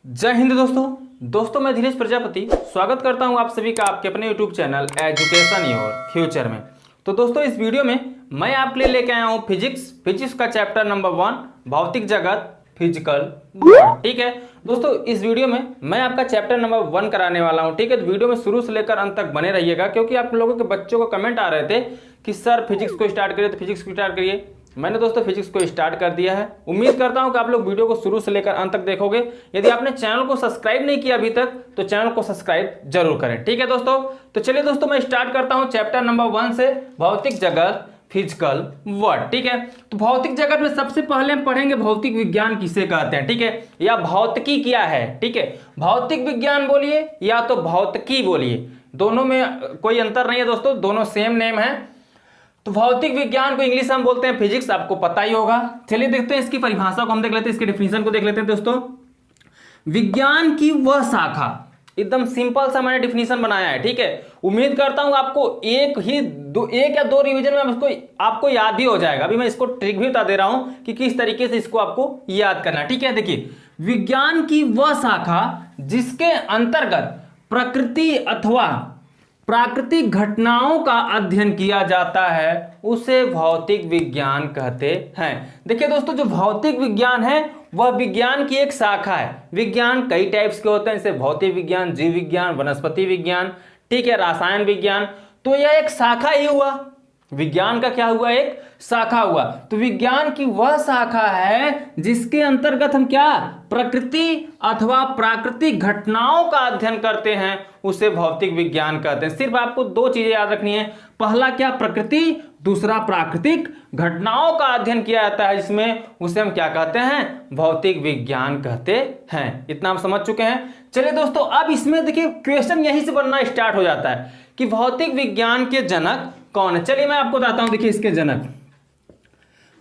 जय हिंद दोस्तों मैं धीरेज प्रजापति स्वागत करता हूं आप सभी का आपके अपने YouTube channel education your future में। तो दोस्तों इस वीडियो में मैं आपके लिए लेके आया हूं फिजिक्स का चैप्टर नंबर 1 भौतिक जगत फिजिकल वर्ल्ड। ठीक है दोस्तों, इस वीडियो में मैं आपका चैप्टर नंबर 1 कराने वाला हूं। ठीक है, तो वीडियो में शुरू से लेकर अंत तक बने रहिएगा, क्योंकि आप लोगों के बच्चों को कमेंट आ रहे थे कि सर फिजिक्स को स्टार्ट करिए, तो फिजिक्स को स्टार्ट करिए। मैंने दोस्तों फिजिक्स को स्टार्ट कर दिया है। उम्मीद करता हूं कि आप लोग वीडियो को शुरू से लेकर अंत तक देखोगे। यदि आपने चैनल को सब्सक्राइब नहीं किया अभी तक तो चैनल को सब्सक्राइब जरूर करें। ठीक है दोस्तों, तो चलिए दोस्तों मैं स्टार्ट करता हूं चैप्टर नंबर 1 से, भौतिक जगत फिजिकल वर्ल्ड। ठीक है, तो भौतिक जगत में सबसे पहले हम पढ़ेंगे भौतिक विज्ञान किसे कहते हैं। ठीक है, या भौतिकी क्या है। ठीक है, भौतिक विज्ञान बोलिए या तो भौतिकी बोलिए, दोनों में कोई अंतर नहीं है दोस्तों, दोनों सेम नेम है। तो भौतिक विज्ञान को इंग्लिश में हम बोलते हैं फिजिक्स, आपको पता ही होगा। चलिए देखते हैं इसकी परिभाषा को हम देख लेते हैं, इसके डेफिनेशन को देख लेते हैं दोस्तों। विज्ञान की वह शाखा, एकदम सिंपल सा मैंने डेफिनेशन बनाया है। ठीक है, उम्मीद करता हूं आपको एक या दो रिवीजन में आपको याद भी हो जाएगा। अभी मैं इसको ट्रिक भी बता दे रहा हूं कि किस तरीके से इसको आपको याद करना है। ठीक है, देखिए, विज्ञान की वह शाखा जिसके अंतर्गत प्रकृति अथवा प्राकृतिक घटनाओं का अध्ययन किया जाता है उसे भौतिक विज्ञान कहते हैं। देखिए दोस्तों, जो भौतिक विज्ञान है वह विज्ञान की एक शाखा है। विज्ञान कई टाइप्स के होते हैं, जैसे भौतिक विज्ञान, जीव विज्ञान, वनस्पति विज्ञान, ठीक है, रसायन विज्ञान। तो यह एक शाखा ही हुआ, विज्ञान का क्या हुआ, एक शाखा हुआ। तो विज्ञान की वह शाखा है जिसके अंतर्गत हम क्या प्रकृति अथवा प्राकृतिक घटनाओं का अध्ययन करते हैं उसे भौतिक विज्ञान कहते हैं। सिर्फ आपको दो चीजें याद रखनी है, पहला क्या प्रकृति, दूसरा प्राकृतिक घटनाओं का अध्ययन किया जाता है जिसमें उसे हम क्या कहते हैं, भौतिक विज्ञान कहते हैं। इतना हम समझ चुके हैं। चलिए दोस्तों, अब इसमें देखिए क्वेश्चन यहीं से बनना स्टार्ट हो जाता है कि भौतिक विज्ञान के जनक कौन है। चलिए मैं आपको बताता हूं, देखिए इसके जनक,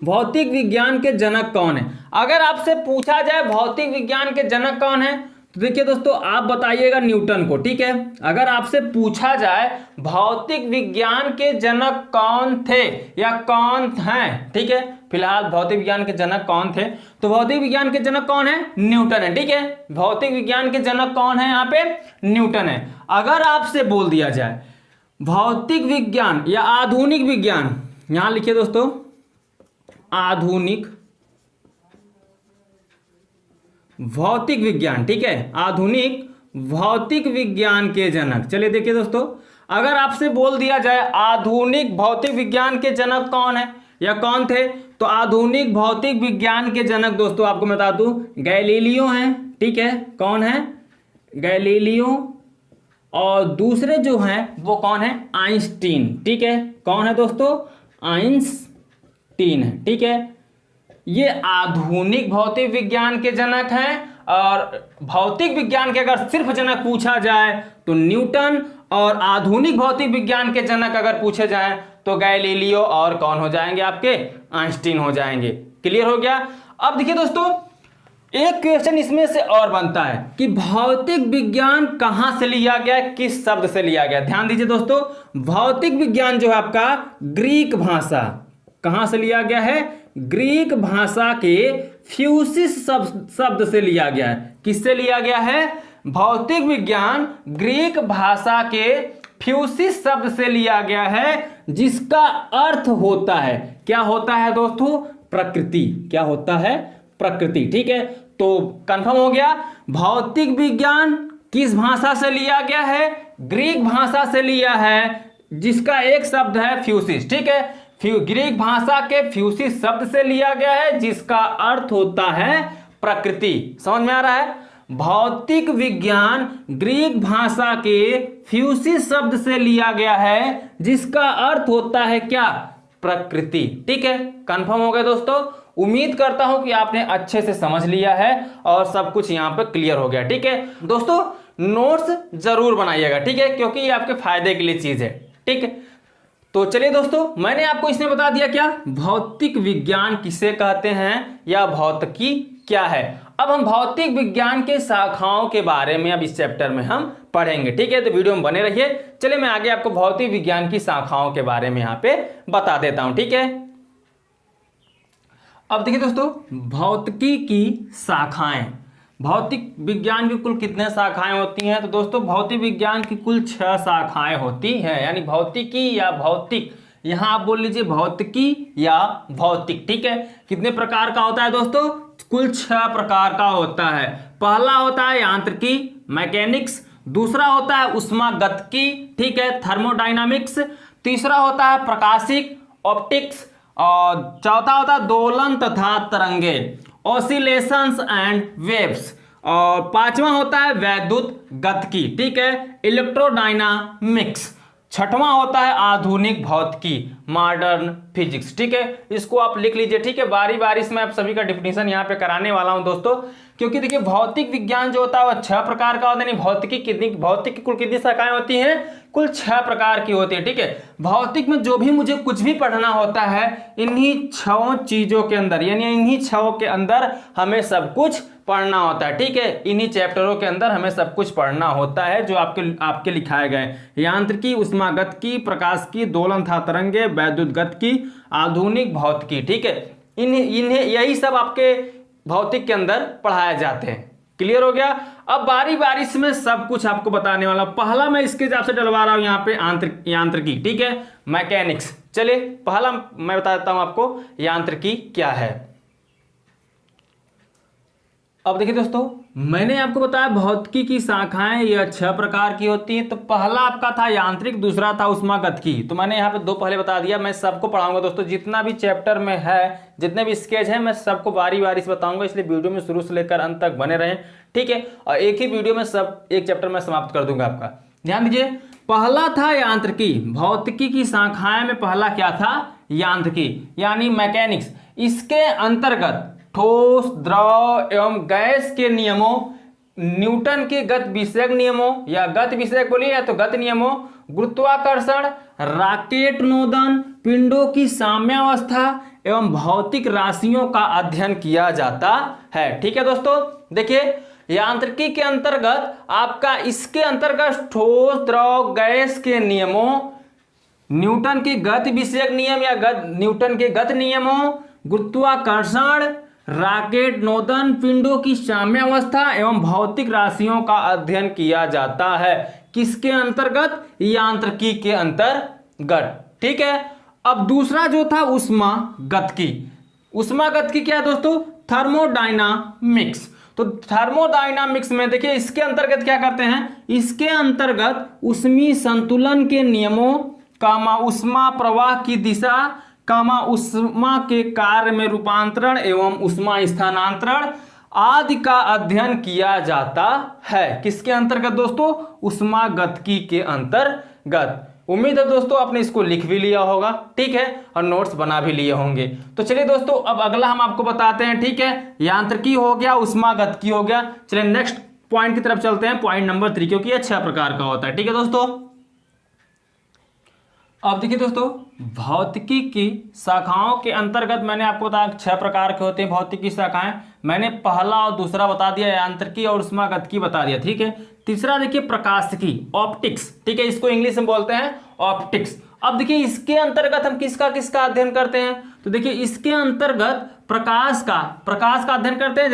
भौतिक विज्ञान के जनक कौन है। अगर आपसे पूछा जाए भौतिक विज्ञान के जनक कौन है तो देखिए दोस्तों आप बताइएगा न्यूटन को। ठीक है, अगर आपसे पूछा जाए भौतिक विज्ञान के जनक कौन थे या कौन हैं, ठीक है, फिलहाल भौतिक विज्ञान के जनक कौन थे, तो भौतिक विज्ञान के जनक कौन है, न्यूटन है। ठीक है, भौतिक विज्ञान के जनक कौन है, यहाँ पे न्यूटन है। अगर आपसे बोल दिया जाए भौतिक विज्ञान या आधुनिक विज्ञान, यहां लिखिए दोस्तों आधुनिक भौतिक विज्ञान, ठीक है, आधुनिक भौतिक विज्ञान के जनक। चलिए देखिए दोस्तों, अगर आपसे बोल दिया जाए आधुनिक भौतिक विज्ञान के जनक कौन है या कौन थे, तो आधुनिक भौतिक विज्ञान के जनक दोस्तों आपको बता दूं गैलीलियो हैं। ठीक है, कौन है, गैलीलियो, और दूसरे जो हैं वो कौन है, आइंस्टीन। ठीक है, कौन है दोस्तों, आइंस्टीन है। ठीक है, ये आधुनिक भौतिक विज्ञान के जनक हैं। और भौतिक विज्ञान के अगर सिर्फ जनक पूछा जाए तो न्यूटन, और आधुनिक भौतिक विज्ञान के जनक अगर पूछे जाए तो गैलीलियो और कौन हो जाएंगे आपके, आइंस्टीन हो जाएंगे। क्लियर हो गया। अब देखिए दोस्तों, एक क्वेश्चन इसमें से और बनता है कि भौतिक विज्ञान कहां से लिया गया, किस शब्द से लिया गया। ध्यान दीजिए दोस्तों, भौतिक विज्ञान जो है आपका ग्रीक भाषा, कहां से लिया गया है, ग्रीक भाषा के फ्यूसिस शब्द से लिया गया है। किससे लिया गया है, भौतिक विज्ञान ग्रीक भाषा के फ्यूसिस शब्द से लिया गया है, जिसका अर्थ होता है, क्या होता है दोस्तों, प्रकृति। क्या होता है, प्रकृति। ठीक है, तो कंफर्म हो गया, भौतिक विज्ञान किस भाषा से लिया गया है, ग्रीक भाषा से लिया है, जिसका एक शब्द है फ्यूसिस। ठीक है, ग्रीक भाषा के फ्यूसिस शब्द से लिया गया है, जिसका अर्थ होता है प्रकृति। समझ में आ रहा है, भौतिक विज्ञान ग्रीक भाषा के फ्यूसिस शब्द से लिया गया है, जिसका अर्थ होता है क्या, प्रकृति। ठीक है, कंफर्म हो गया दोस्तों। उम्मीद करता हूं कि आपने अच्छे से समझ लिया है और सब कुछ यहां पे क्लियर हो गया। ठीक है दोस्तों, नोट्स जरूर बनाइएगा, ठीक है, क्योंकि ये आपके फायदे के लिए चीज है। ठीक है, तो चलिए दोस्तों, मैंने आपको इसमें बता दिया क्या, भौतिक विज्ञान किसे कहते हैं या भौतिकी क्या है। अब हम भौतिक विज्ञान के शाखाओं के बारे में अब इस चैप्टर में हम पढ़ेंगे। ठीक है, तो वीडियो में बने रहिए। चलिए मैं आगे आपको भौतिक विज्ञान की शाखाओं के बारे में यहाँ पे बता देता हूं। ठीक है, अब देखिए दोस्तों, भौतिकी की शाखाएं, भौतिक विज्ञान की कुल कितने शाखाएं होती हैं? तो दोस्तों भौतिक विज्ञान की कुल 6 शाखाएं होती हैं, यानी भौतिकी या भौतिक, यहां आप बोल लीजिए भौतिकी या भौतिक। ठीक है, कितने प्रकार का होता है दोस्तों? कुल 6 प्रकार का होता है। पहला होता है यांत्रिकी, मैकेनिक्स। दूसरा होता है ऊष्मागतिकी, ठीक है, थर्मोडायनामिक्स। तीसरा होता है प्रकाशिक, ऑप्टिक्स। और चौथा होता है दोलन तथा तरंगे, ऑसिलेशंस एंड वेव्स। और पांचवा होता है वैद्युत गतिकी, ठीक है, इलेक्ट्रोडायनामिक्स। छठवां होता है आधुनिक भौतिकी, मॉडर्न फिजिक्स। ठीक है, इसको आप लिख लीजिए। ठीक है, बारी बारी से मैं आप सभी का डिफिनीशन यहाँ पे कराने वाला हूं दोस्तों, क्योंकि देखिए भौतिक विज्ञान जो होता है वह 6 प्रकार का होता है। भौतिकी कितनी, भौतिक की कुल कितनी शाखाएं होती हैं? कुल 6 प्रकार की होती है। ठीक है, भौतिक में जो भी मुझे कुछ भी पढ़ना होता है इन्हीं 6 चीजों के अंदर, यानी इन्हीं 6 के अंदर हमें सब कुछ पढ़ना होता है। ठीक है, इन्हीं चैप्टरों के अंदर हमें सब कुछ पढ़ना होता है जो आपके लिखाए गए, यांत्रिकी, ऊष्मागतिकी, प्रकाश की, दोलन तथा तरंगे, वैद्युत गतिकी, आधुनिक भौतिकी। ठीक है, इन्हें यही सब आपके भौतिक के अंदर पढ़ाए जाते हैं। क्लियर हो गया? अब बारी बारी से मैं सब कुछ आपको बताने वाला। पहला मैं इसके हिसाब से डलवा रहा हूं यहाँ पे यांत्रिकी, ठीक है, मैकेनिक्स। चलिए पहला मैं बता देता हूं आपको यांत्रिकी क्या है। अब देखिए दोस्तों, मैंने आपको बताया भौतिकी की शाखाएं यह 6 प्रकार की होती हैं। तो पहला आपका था यांत्रिक, दूसरा था ऊष्मागतिकी। तो मैंने यहाँ पे 2 पहले बता दिया। मैं सबको पढ़ाऊंगा दोस्तों, जितना भी चैप्टर में है, जितने भी स्केच हैं, मैं सबको बारी बारी से बताऊंगा। इसलिए वीडियो में शुरू से लेकर अंत तक बने रहें, ठीक है। और एक ही वीडियो में सब एक चैप्टर में समाप्त कर दूंगा आपका। ध्यान दीजिए, पहला था यांत्रिकी। भौतिकी की शाखाएं में पहला क्या था? यांत्रिकी, यानी मैकेनिक्स। इसके अंतर्गत ठोस, द्रव एवं गैस के नियमों, न्यूटन के गति विषयक नियमों, या गति विषयक बोलिए या तो गति नियमों, गुरुत्वाकर्षण, राकेट नोदन, पिंडों की साम्यावस्था एवं भौतिक राशियों का अध्ययन किया जाता है। ठीक है दोस्तों, देखिए यांत्रिकी के अंतर्गत आपका, इसके अंतर्गत ठोस, द्रव, गैस के नियमों, न्यूटन के गति विषयक नियम या न्यूटन के गति नियमों, गुरुत्वाकर्षण, राकेट नोदन, पिंडों की साम्यावस्था एवं भौतिक राशियों का अध्ययन किया जाता है। किसके अंतर्गत? यांत्रिकी के अंतर्गत। ठीक है, अब दूसरा जो था ऊष्मागतिकी। ऊष्मागतिकी क्या है दोस्तों? थर्मोडायनामिक्स। तो थर्मोडायनामिक्स में देखिए इसके अंतर्गत क्या करते हैं? इसके अंतर्गत ऊष्मीय संतुलन के नियमों, ऊष्मा प्रवाह की दिशा, ऊष्मा के कार्य में रूपांतरण एवं ऊष्मा स्थानांतरण आदि का अध्ययन किया जाता है। किसके अंतर्गत दोस्तों? ऊष्मागतिकी के अंतर्गत। उम्मीद है दोस्तों आपने इसको लिख भी लिया होगा, ठीक है, और नोट्स बना भी लिए होंगे। तो चलिए दोस्तों, अब अगला हम आपको बताते हैं। ठीक है, यांत्रिकी हो गया, ऊष्मागतिकी हो गया। चलिए नेक्स्ट पॉइंट की तरफ चलते हैं, पॉइंट नंबर 3, क्योंकि यह 6 प्रकार का होता है। ठीक है दोस्तों, अब देखिए दोस्तों, भौतिकी की शाखाओं के अंतर्गत मैंने आपको बताया 6 प्रकार के होते हैं भौतिकी की शाखाएं। मैंने पहला और दूसरा बता दिया, यांत्रिकी और ऊष्मागतिकी बता दिया, ठीक है। तीसरा देखिए प्रकाशिकी, ऑप्टिक्स, ठीक है, इसको इंग्लिश में बोलते हैं ऑप्टिक्स। अब देखिए इसके अंतर्गत हम किसका किसका अध्ययन करते हैं? तो देखिए इसके अंतर्गत प्रकाश का अध्ययन करते हैं।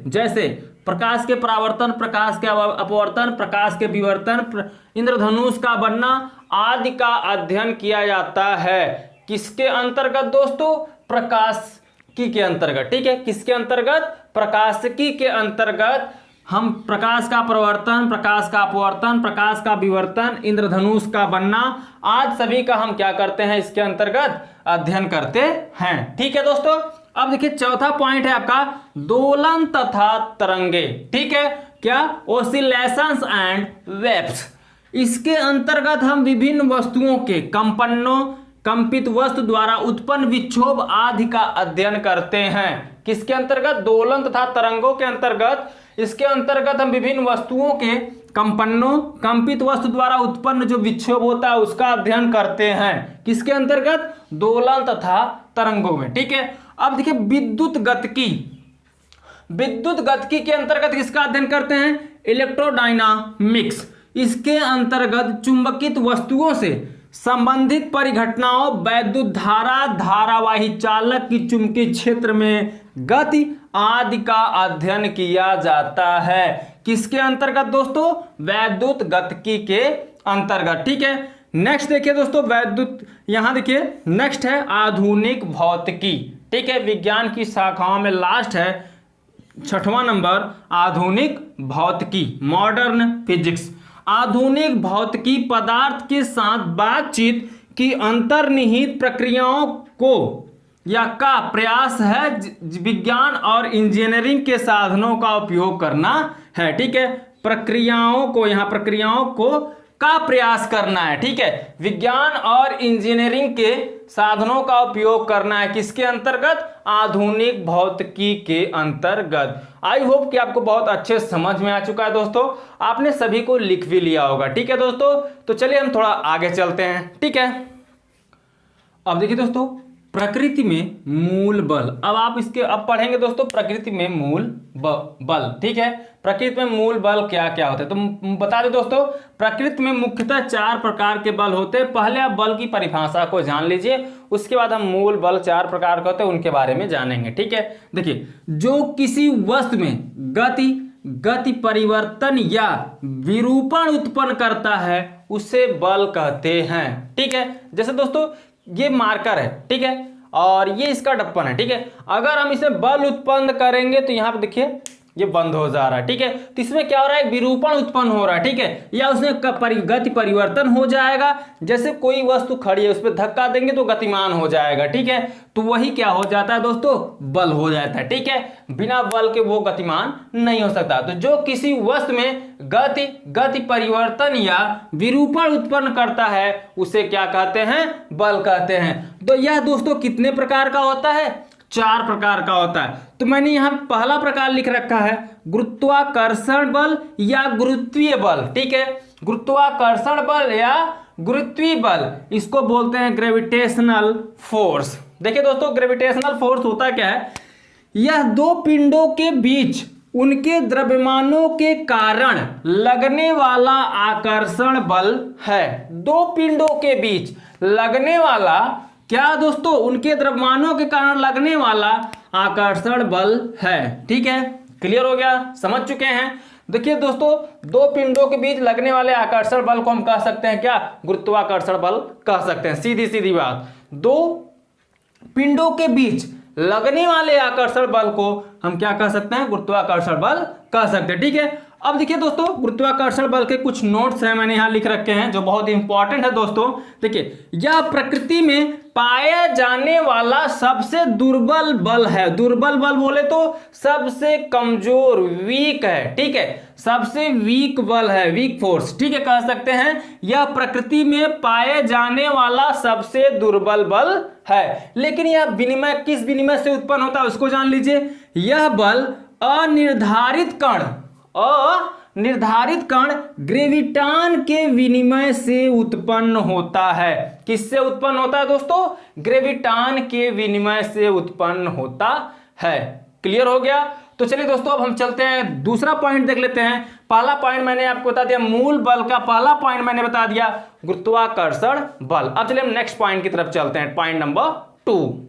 जैसे प्रकाश के परावर्तन, प्रकाश के अपवर्तन, प्रकाश के विवर्तन, इंद्रधनुष का बनना आदि का अध्ययन किया जाता है। किसके अंतर्गत दोस्तों? प्रकाशिकी के अंतर्गत। ठीक है, किसके अंतर्गत? प्रकाशिकी के अंतर्गत हम प्रकाश का प्रवर्तन, प्रकाश का अपवर्तन, प्रकाश का विवर्तन, इंद्रधनुष का बनना आज सभी का हम क्या करते हैं? इसके अंतर्गत अध्ययन करते हैं। ठीक है दोस्तों, अब देखिए चौथा पॉइंट है आपका दोलन तथा तरंगे। ठीक है, क्या? Oscillations and waves. इसके अंतर्गत हम विभिन्न वस्तुओं के कंपनों, कंपित वस्तु द्वारा उत्पन्न विक्षोभ आदि का अध्ययन करते हैं। किसके अंतर्गत? दोलन तथा तरंगों के अंतर्गत। इसके अंतर्गत हम विभिन्न वस्तुओं के कंपनों, कंपित वस्तु द्वारा उत्पन्न जो विक्षोभ होता है उसका अध्ययन करते हैं। किसके अंतर्गत? दोलन तथा तरंगों में। ठीक है, अब देखिए विद्युत गतिकी। विद्युत गतिकी के अंतर्गत किसका अध्ययन करते हैं? इलेक्ट्रोडायनामिक्स। इसके अंतर्गत चुंबकित वस्तुओं से संबंधित परिघटनाओं, वैद्युत धारा, धारावाही चालक की चुंबकीय क्षेत्र में गति आदि का अध्ययन किया जाता है। किसके अंतर्गत दोस्तों? वैद्युत गतिकी के अंतर्गत। ठीक है, नेक्स्ट देखिए दोस्तों, वैद्युत, यहां देखिए नेक्स्ट है आधुनिक भौतिकी। ठीक है, विज्ञान की शाखाओं में लास्ट है 6वां नंबर आधुनिक भौतिकी, मॉडर्न फिजिक्स। आधुनिक भौतिकी पदार्थ के साथ बातचीत की अंतर्निहित प्रक्रियाओं को या का प्रयास है विज्ञान और इंजीनियरिंग के साधनों का उपयोग करना है। ठीक है, प्रक्रियाओं को, यहां प्रक्रियाओं को का प्रयास करना है। ठीक है, विज्ञान और इंजीनियरिंग के साधनों का उपयोग करना है। किसके अंतर्गत? आधुनिक भौतिकी के अंतर्गत। आई होप कि आपको बहुत अच्छे समझ में आ चुका है दोस्तों, आपने सभी को लिख भी लिया होगा। ठीक है दोस्तों, तो चलिए हम थोड़ा आगे चलते हैं। ठीक है, अब देखिए दोस्तों, प्रकृति में मूल बल। अब आप इसके अब पढ़ेंगे दोस्तों, प्रकृति में मूल बल। ठीक है, प्रकृति में मूल बल क्या क्या होते हैं तो बता दें दोस्तों, प्रकृति में मुख्यतः 4 प्रकार के बल होते हैं। पहले आप बल की परिभाषा को जान लीजिए, उसके बाद हम मूल बल 4 प्रकार के होते हैं उनके बारे में जानेंगे। ठीक है, देखिए, जो किसी वस्तु में गति परिवर्तन या विरूपण उत्पन्न करता है उसे बल कहते हैं। ठीक है, जैसे दोस्तों ये मार्कर है, ठीक है, और ये इसका ढक्कन है। ठीक है, अगर हम इसे बल उत्पन्न करेंगे तो यहां पे देखिए ये बंद हो जा रहा है। ठीक है, तो इसमें क्या हो रहा है? विरूपण उत्पन्न हो रहा है। ठीक है, या उसमें गति परिवर्तन हो जाएगा। जैसे कोई वस्तु खड़ी है, उस पर धक्का देंगे तो गतिमान हो जाएगा। ठीक है, तो वही क्या हो जाता है दोस्तों? बल हो जाता है। ठीक है, बिना बल के वो गतिमान नहीं हो सकता। तो जो किसी वस्तु में गति परिवर्तन या विरूपण उत्पन्न करता है उसे क्या कहते हैं? बल कहते हैं। तो यह दोस्तों कितने प्रकार का होता है? 4 प्रकार का होता है। तो मैंने यहां पहला प्रकार लिख रखा है गुरुत्वाकर्षण बल या गुरुत्वीय बल। ठीक है, गुरुत्वाकर्षण बल या गुरुत्वीय बल, इसको बोलते हैं ग्रेविटेशनल फोर्स। देखिए दोस्तों, ग्रेविटेशनल फोर्स होता क्या है? यह 2 पिंडों के बीच उनके द्रव्यमानों के कारण लगने वाला आकर्षण बल है। 2 पिंडों के बीच लगने वाला क्या दोस्तों? उनके द्रव्यमानों के कारण लगने वाला आकर्षण बल है। ठीक है, क्लियर हो गया? समझ चुके हैं? देखिए दोस्तों, 2 पिंडों के बीच लगने वाले आकर्षण बल को हम कह सकते हैं क्या? गुरुत्वाकर्षण बल कह सकते हैं। सीधी सीधी बात, 2 पिंडों के बीच लगने वाले आकर्षण बल को हम क्या कह सकते हैं? गुरुत्वाकर्षण बल कह सकते हैं। ठीक है, अब देखिए दोस्तों, गुरुत्वाकर्षण बल के कुछ नोट्स हैं, मैंने यहां लिख रखे हैं जो बहुत इंपॉर्टेंट है दोस्तों। देखिए, यह प्रकृति में पाया जाने वाला सबसे दुर्बल बल है। दुर्बल बल बोले तो सबसे कमजोर, वीक है। ठीक है, सबसे वीक बल है, वीक फोर्स। ठीक है, कह सकते हैं यह प्रकृति में पाए जाने वाला सबसे दुर्बल बल है। लेकिन यह विनिमय किस विनिमय से उत्पन्न होता है उसको जान लीजिए। यह बल अनिर्धारित कण ग्रेविटान के विनिमय से उत्पन्न होता है। किससे उत्पन्न होता है दोस्तों? ग्रेविटान के विनिमय से उत्पन्न होता है। क्लियर हो गया? तो चलिए दोस्तों, अब हम चलते हैं, दूसरा पॉइंट देख लेते हैं। पहला पॉइंट मैंने आपको बता दिया मूल बल का, पहला पॉइंट मैंने बता दिया गुरुत्वाकर्षण बल। अब चलिए हम नेक्स्ट पॉइंट की तरफ चलते हैं, पॉइंट नंबर 2।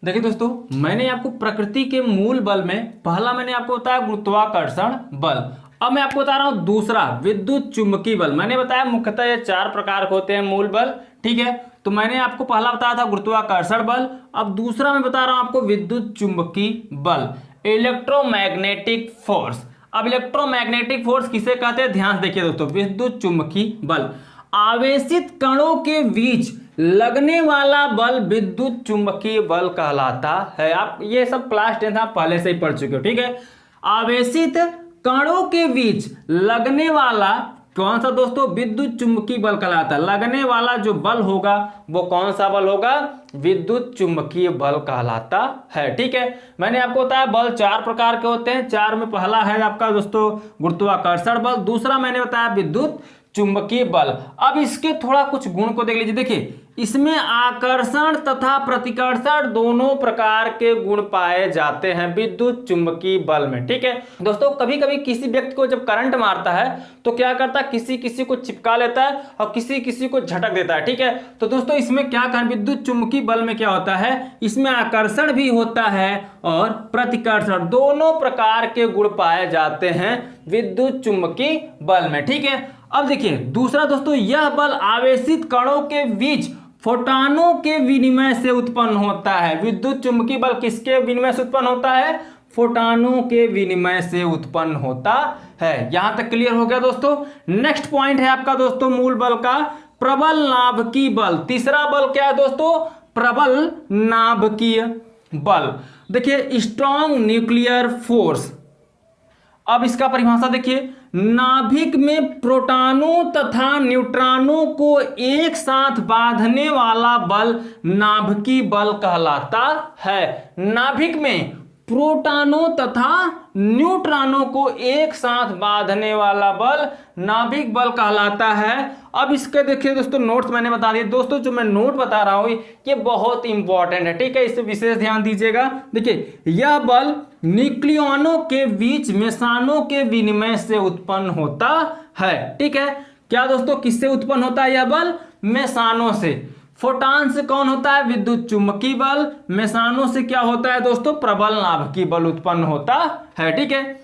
देखिए दोस्तों, मैंने आपको प्रकृति के मूल बल में पहला मैंने आपको बताया गुरुत्वाकर्षण बल। अब मैं आपको बता रहा हूं दूसरा विद्युत चुंबकीय बल। मैंने बताया मुख्यतः ये 4 प्रकार के होते हैं मूल बल। ठीक है, तो मैंने आपको पहला बताया था गुरुत्वाकर्षण बल। अब दूसरा मैं बता रहा हूं आपको विद्युत चुंबकीय बल, इलेक्ट्रोमैग्नेटिक फोर्स। अब इलेक्ट्रोमैग्नेटिक फोर्स किसे कहते हैं? ध्यान से देखिए दोस्तों, विद्युत चुंबकीय बल, आवेशित कणों के बीच लगने वाला बल विद्युत चुंबकीय बल कहलाता है। आप ये सब क्लास 10 आप पहले से ही पढ़ चुके हो। ठीक है, आवेशित कणों के बीच लगने वाला कौन सा दोस्तों? विद्युत चुंबकीय बल कहलाता है। लगने वाला जो बल होगा वो कौन सा बल होगा? विद्युत चुंबकीय बल कहलाता है। ठीक है, मैंने आपको बताया बल 4 प्रकार के होते हैं। 4 में पहला है आपका दोस्तों गुरुत्वाकर्षण बल, दूसरा मैंने बताया विद्युत चुंबकीय बल। अब इसके थोड़ा कुछ गुण को देख लीजिए। देखिए, इसमें आकर्षण तथा प्रतिकर्षण दोनों प्रकार के गुण पाए जाते हैं विद्युत चुंबकीय बल में। ठीक है दोस्तों, कभी कभी किसी व्यक्ति को जब करंट मारता है तो क्या करता है, किसी किसी को चिपका लेता है और किसी किसी को झटक देता है। ठीक है, तो दोस्तों इसमें क्या कर विद्युत चुंबकीय बल में क्या होता है, इसमें आकर्षण भी होता है और प्रतिकर्षण, दोनों प्रकार के गुण पाए जाते हैं विद्युत चुंबकीय बल में। ठीक है, अब देखिए दूसरा दोस्तों, यह बल आवेशित कणों के बीच फोटॉनों के विनिमय से उत्पन्न होता है। विद्युत चुंबकीय बल किसके विनिमय से उत्पन्न होता है, फोटॉनों के विनिमय से उत्पन्न होता है। यहां तक क्लियर हो गया दोस्तों। नेक्स्ट पॉइंट है आपका दोस्तों मूल बल का प्रबल नाभिकीय बल। तीसरा बल क्या है दोस्तों, प्रबल नाभिकीय बल। देखिए स्ट्रॉन्ग न्यूक्लियर फोर्स। अब इसका परिभाषा देखिए, नाभिक में प्रोटॉनों तथा न्यूट्रॉनों को एक साथ बांधने वाला बल नाभिकीय बल कहलाता है। नाभिक में प्रोटॉनों तथा न्यूट्रॉनों को एक साथ बांधने वाला बल नाभिक बल कहलाता है। अब इसके देखिए दोस्तों नोट्स मैंने बता दिए दोस्तों, जो मैं नोट बता रहा हूं ये बहुत इंपॉर्टेंट है। ठीक है, इसे विशेष ध्यान दीजिएगा। देखिए यह बल न्यूक्लियनों के बीच मेसॉनों के विनिमय से उत्पन्न होता है। ठीक है, क्या दोस्तों किससे उत्पन्न होता है यह बल, मेसॉनों से। फोटॉन से कौन होता है, विद्युत चुंबकीय बल। मेसॉनों से क्या होता है दोस्तों, प्रबल नाभिकीय बल उत्पन्न होता है। ठीक है,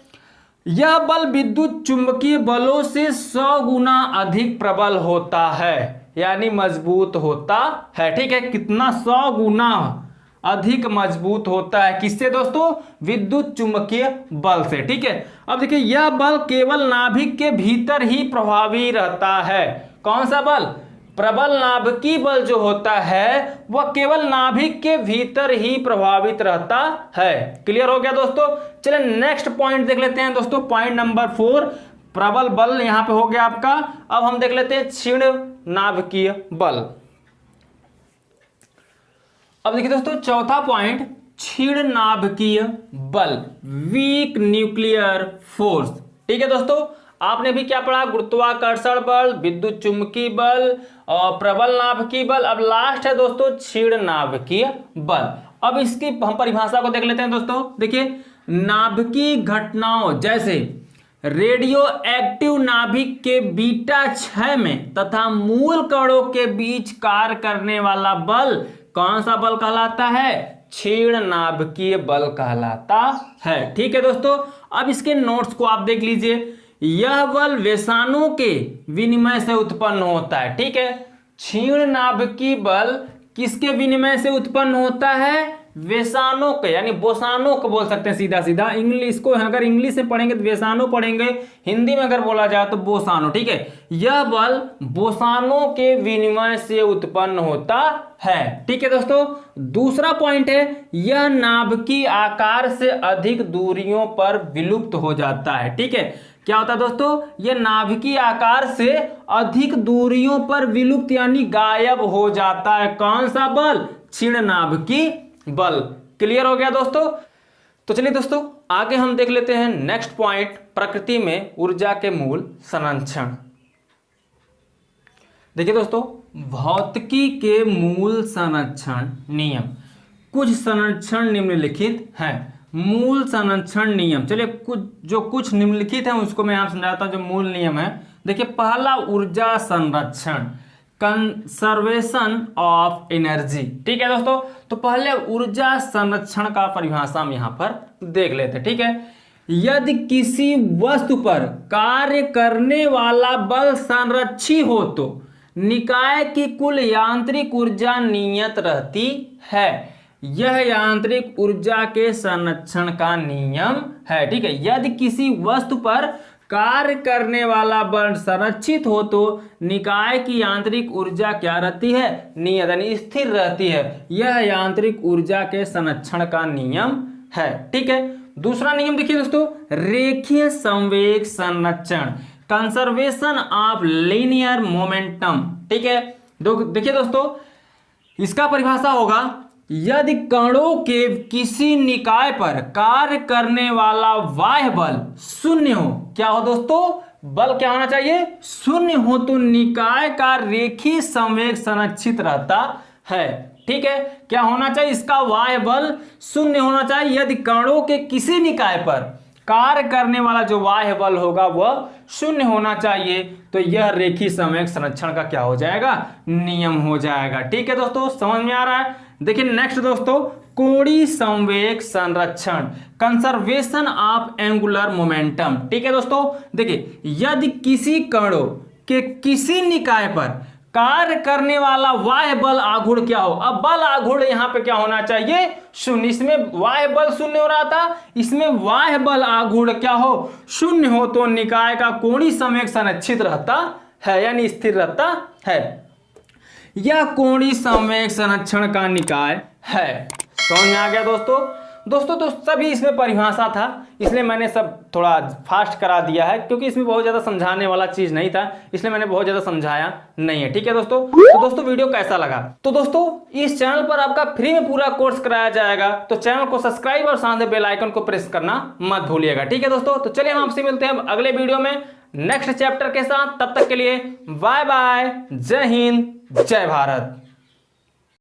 यह बल विद्युत चुंबकीय बलों से 100 गुना अधिक प्रबल होता है, यानी मजबूत होता है। ठीक है, कितना, 100 गुना अधिक मजबूत होता है। किससे दोस्तों, विद्युत चुंबकीय बल से। ठीक है, अब देखिए यह बल केवल नाभिक के भीतर ही प्रभावी रहता है। कौन सा बल, प्रबल नाभिकीय बल जो होता है वह केवल नाभिक के भीतर ही प्रभावित रहता है। क्लियर हो गया दोस्तों। चलिए नेक्स्ट पॉइंट देख लेते हैं दोस्तों, पॉइंट नंबर 4, प्रबल बल यहां पे हो गया आपका। अब हम देख लेते हैं क्षीण नाभिकीय बल। अब देखिए दोस्तों चौथा पॉइंट, क्षीण नाभिकीय बल, वीक न्यूक्लियर फोर्स। ठीक है दोस्तों, आपने भी क्या पढ़ा, गुरुत्वाकर्षण बल, विद्युत चुंबकीय बल और प्रबल नाभिकीय बल। अब लास्ट है दोस्तों क्षीण नाभिकीय बल। अब इसकी हम परिभाषा को देख लेते हैं दोस्तों। देखिए नाभिकीय घटनाओं जैसे रेडियो एक्टिव नाभिक के बीटा क्षय में तथा मूल कणों के बीच कार्य करने वाला बल कौन सा बल कहलाता है, क्षीण नाभिकीय बल कहलाता है। ठीक है दोस्तों, अब इसके नोट्स को आप देख लीजिए। यह बल विषाणु के विनिमय से उत्पन्न होता है। ठीक है, क्षीण नाभिकीय बल किसके विनिमय से उत्पन्न होता है, विषाणु के, यानी बोसानो को बोल सकते हैं सीधा सीधा। इंग्लिश को अगर इंग्लिश में पढ़ेंगे तो विषाणु पढ़ेंगे, हिंदी में अगर बोला जाए तो बोसानो। ठीक है, यह बल बोसानो के विनिमय से उत्पन्न होता है। ठीक है दोस्तों, दूसरा पॉइंट है, यह नाभिकीय आकार से अधिक दूरियों पर विलुप्त हो जाता है। ठीक है, क्या होता है दोस्तों, यह नाभिकीय आकार से अधिक दूरियों पर विलुप्त यानी गायब हो जाता है। कौन सा बल, क्षीण नाभिकीय बल। क्लियर हो गया दोस्तों। तो चलिए दोस्तों आगे हम देख लेते हैं नेक्स्ट पॉइंट, प्रकृति में ऊर्जा के मूल संरक्षण। देखिए दोस्तों भौतिकी के मूल संरक्षण नियम, कुछ संरक्षण निम्नलिखित हैं। मूल संरक्षण नियम, चलिए कुछ निम्नलिखित हैं उसको मैं यहाँ समझाता हूं। जो मूल नियम है, देखिए पहला ऊर्जा संरक्षण, कंजर्वेशन ऑफ एनर्जी। ठीक है दोस्तों, तो पहले ऊर्जा संरक्षण का परिभाषा हम यहाँ पर देख लेते हैं। ठीक है, यदि किसी वस्तु पर कार्य करने वाला बल संरक्षी हो तो निकाय की कुल यांत्रिक ऊर्जा नियत रहती है। यह यांत्रिक ऊर्जा के संरक्षण का नियम है। ठीक है, यदि किसी वस्तु पर कार्य करने वाला बल संरक्षित हो तो निकाय की यांत्रिक ऊर्जा क्या रहती है, नियत यानी स्थिर रहती है। यह यांत्रिक ऊर्जा के संरक्षण का नियम है। ठीक है, दूसरा नियम देखिए दोस्तों, रेखीय संवेग संरक्षण, कंजर्वेशन ऑफ लीनियर मोमेंटम। ठीक है, देखिए दोस्तों इसका परिभाषा होगा, यदि कणों के किसी निकाय पर कार्य करने वाला बाह्य बल शून्य हो, क्या हो दोस्तों, बल क्या होना चाहिए, शून्य हो तो निकाय का रेखीय संवेग संरक्षित रहता है। ठीक है, क्या होना चाहिए, इसका बाह्य बल शून्य होना चाहिए। यदि कणों के किसी निकाय पर कार्य करने वाला जो बाह्य बल होगा वह शून्य होना चाहिए, तो यह रेखीय संवेग संरक्षण का क्या हो जाएगा, नियम हो जाएगा। ठीक है दोस्तों, समझ में आ रहा है। देखिए नेक्स्ट दोस्तों, कोणीय संवेग संरक्षण, कंजर्वेशन ऑफ एंगुलर मोमेंटम। ठीक है दोस्तों, देखिए यदि किसी कणों के किसी निकाय पर कार्य करने वाला बाह्य बल आघूर्ण क्या हो, अब बल आघूर्ण यहां पे क्या होना चाहिए, शून्य। इसमें बाह्य बल शून्य हो रहा था, इसमें बाह्य बल आघूर्ण क्या हो, शून्य हो तो निकाय का कोणीय संवेग संरक्षित रहता है, यानी स्थिर रहता है। यह कोणीय संवेग संरक्षण का निकाय है। समझ में आ गया दोस्तों। तो सभी इसमें परिभाषा था, इसलिए मैंने सब थोड़ा फास्ट करा दिया है, क्योंकि इसमें बहुत ज़्यादा समझाने वाला चीज़ नहीं था, इसलिए मैंने बहुत ज़्यादा समझाया नहीं है। ठीक है दोस्तों, तो दोस्तों वीडियो कैसा लगा, तो दोस्तों इस चैनल पर आपका फ्री में पूरा कोर्स कराया जाएगा, तो चैनल को सब्सक्राइब और साथ में बेल आइकन को प्रेस करना मत भूलिएगा। ठीक है दोस्तों, तो चलिए हम आपसे मिलते हैं अगले वीडियो में नेक्स्ट चैप्टर के साथ। तब तक के लिए बाय बाय, जय हिंद, जय भारत।